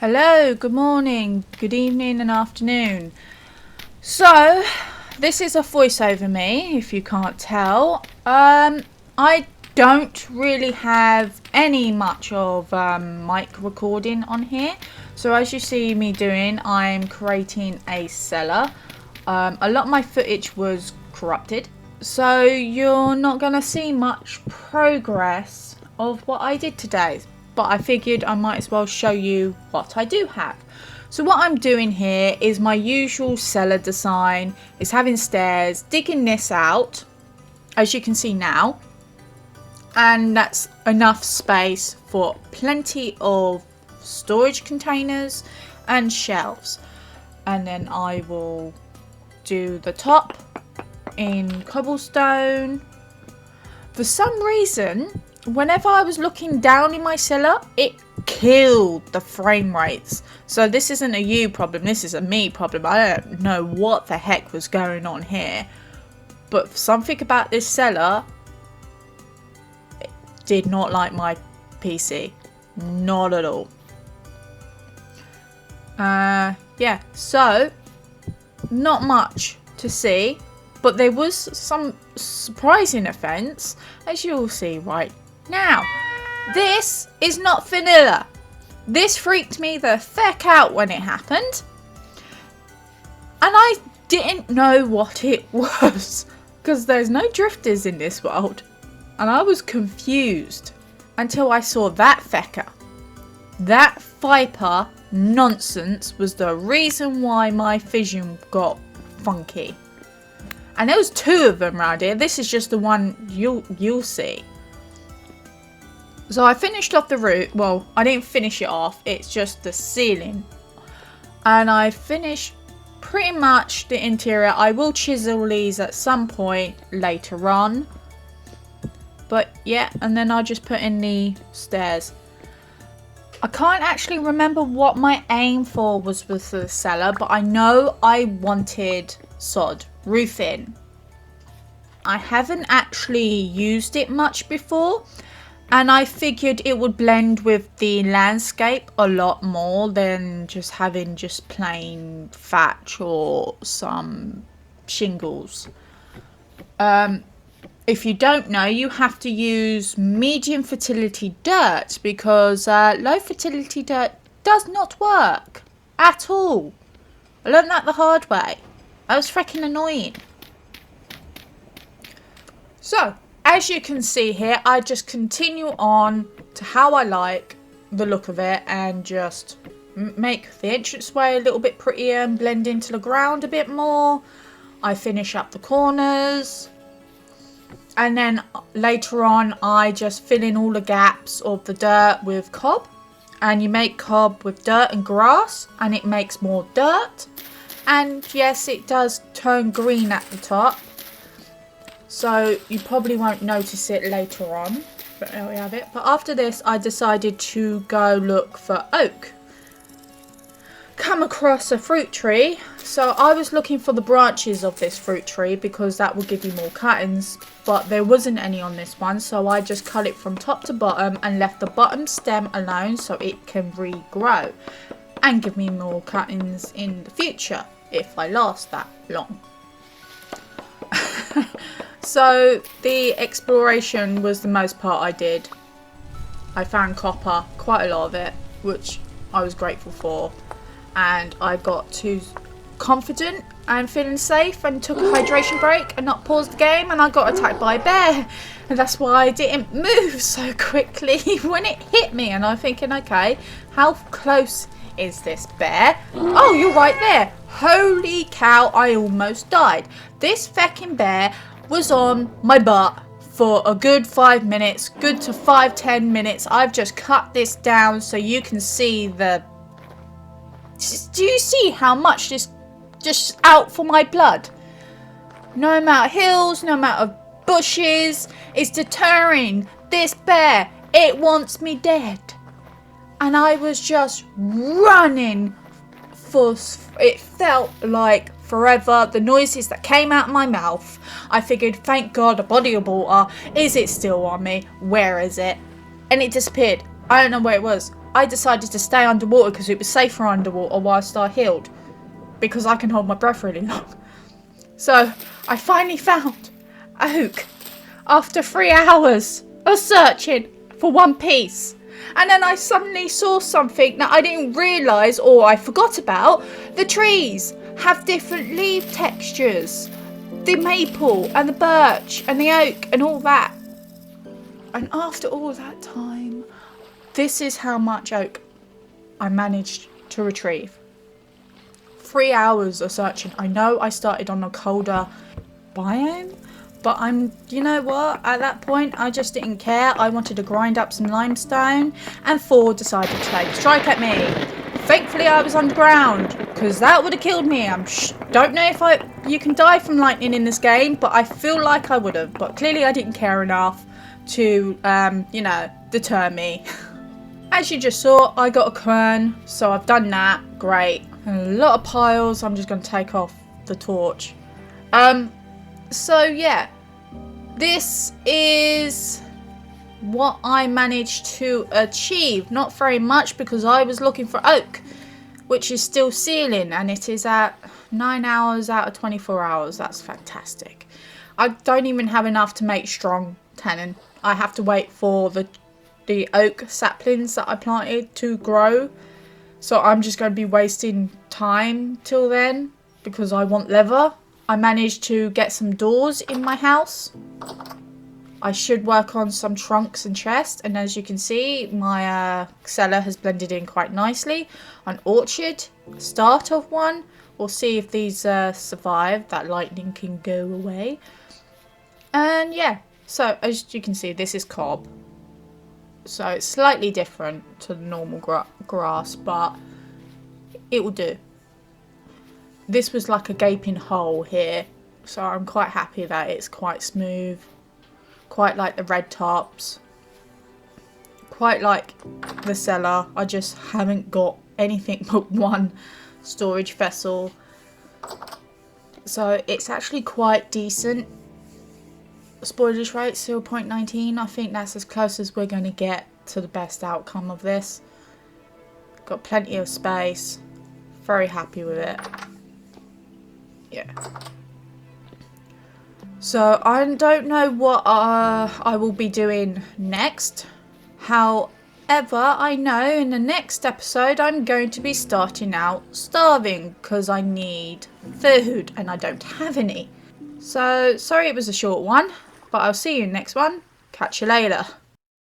Hello, good morning, good evening and afternoon. So, this is a voiceover me, if you can't tell. I don't really have any much of mic recording on here. So as you see me doing, I'm creating a cellar. A lot of my footage was corrupted. So you're not going to see much progress of what I did today. But I figured I might as well show you what I do have. So what I'm doing here is my usual cellar design. Is having stairs, digging this out, as you can see now. And that's enough space for plenty of storage containers and shelves. And then I will do the top in cobblestone. For some reason, whenever I was looking down in my cellar, it killed the frame rates. So this isn't a you problem, this is a me problem. I don't know what the heck was going on here. But something about this cellar did not like my PC. Not at all. Yeah, so not much to see. But there was some surprising events, as you'll see right now. This is not vanilla. This freaked me the feck out when it happened. And I didn't know what it was. Because there's no drifters in this world. And I was confused. Until I saw that fecker. That Viper nonsense was the reason why my vision got funky. And there was two of them around here. This is just the one you'll see. So I finished off the roof. Well, I didn't finish it off. It's just the ceiling. And I finished pretty much the interior. I will chisel these at some point later on. But yeah, and then I just put in the stairs. I can't actually remember what my aim for was with the cellar. But I know I wanted sod roofing. I haven't actually used it much before, and I figured it would blend with the landscape a lot more than just having just plain thatch or some shingles. If you don't know, you have to use medium fertility dirt because low fertility dirt does not work at all. I learned that the hard way. That was freaking annoying. So, as you can see here, I just continue on to how I like the look of it and just make the entranceway a little bit prettier and blend into the ground a bit more. I finish up the corners. And then later on, I just fill in all the gaps of the dirt with cob. And you make cob with dirt and grass and it makes more dirt. And yes, it does turn green at the top. So you probably won't notice it later on. But there we have it. But after this, I decided to go look for oak. Come across a fruit tree. So I was looking for the branches of this fruit tree because that will give you more cuttings. But there wasn't any on this one. So I just cut it from top to bottom and left the bottom stem alone so it can regrow. And give me more cuttings in the future if I last that long. So the exploration was the most part I did. I found copper, quite a lot of it, which I was grateful for. And I got too confident and feeling safe and took a hydration break and not paused the game, and I got attacked by a bear. And that's why I didn't move so quickly when it hit me. And I'm thinking, okay, how close is this bear? Oh, you're right there. Holy cow, I almost died. This feckin' bear was on my butt for a good 5 minutes, good to 5-10 minutes. I've just cut this down so you can see the... Do you see how much this just out for my blood? No amount of hills, no amount of bushes is deterring this bear. It wants me dead. And I was just running for... It felt like forever. The noises that came out of my mouth. I figured, thank God, a body of water. Is it still on me? Where is it? And it disappeared. I don't know where it was. I decided to stay underwater because it was safer underwater whilst I healed. Because I can hold my breath really long. So, I finally found oak after 3 hours of searching for one piece. And then I suddenly saw something that I didn't realise or I forgot about. The trees have different leaf textures. The maple and the birch and the oak and all that. And after all that time, this is how much oak I managed to retrieve. 3 hours of searching. I know I started on a colder biome, but you know what? At that point, I just didn't care. I wanted to grind up some limestone, and Thor decided to take a strike at me. Thankfully, I was underground, because that would have killed me. Don't know if you can die from lightning in this game, but I feel like I would have. But clearly, I didn't care enough to, deter me. As you just saw, I got a quern, so I've done that. Great. And a lot of piles. I'm just going to take off the torch. So yeah, this is what I managed to achieve. Not very much because I was looking for oak, which is still sealing, and it is at 9 hours out of 24 hours. That's fantastic. I don't even have enough to make strong tannin. I have to wait for the oak saplings that I planted to grow. So I'm just going to be wasting time till then because I want leather. I managed to get some doors in my house. I should work on some trunks and chests. And as you can see, my cellar has blended in quite nicely. An orchard, start of one. We'll see if these survive. That lightning can go away. And yeah, so as you can see, this is cob. So it's slightly different to the normal grass, but it will do. This was like a gaping hole here, so I'm quite happy that it's quite smooth. Quite like the red tops. Quite like the cellar. I just haven't got anything but one storage vessel. So it's actually quite decent. Spoilage rate 0.19. I think that's as close as we're going to get to the best outcome of this. Got plenty of space. Very happy with it. Yeah. So I don't know what I will be doing next. However, I know in the next episode I'm going to be starting out starving because I need food and I don't have any. So sorry it was a short one, but I'll see you in the next one. Catch you later.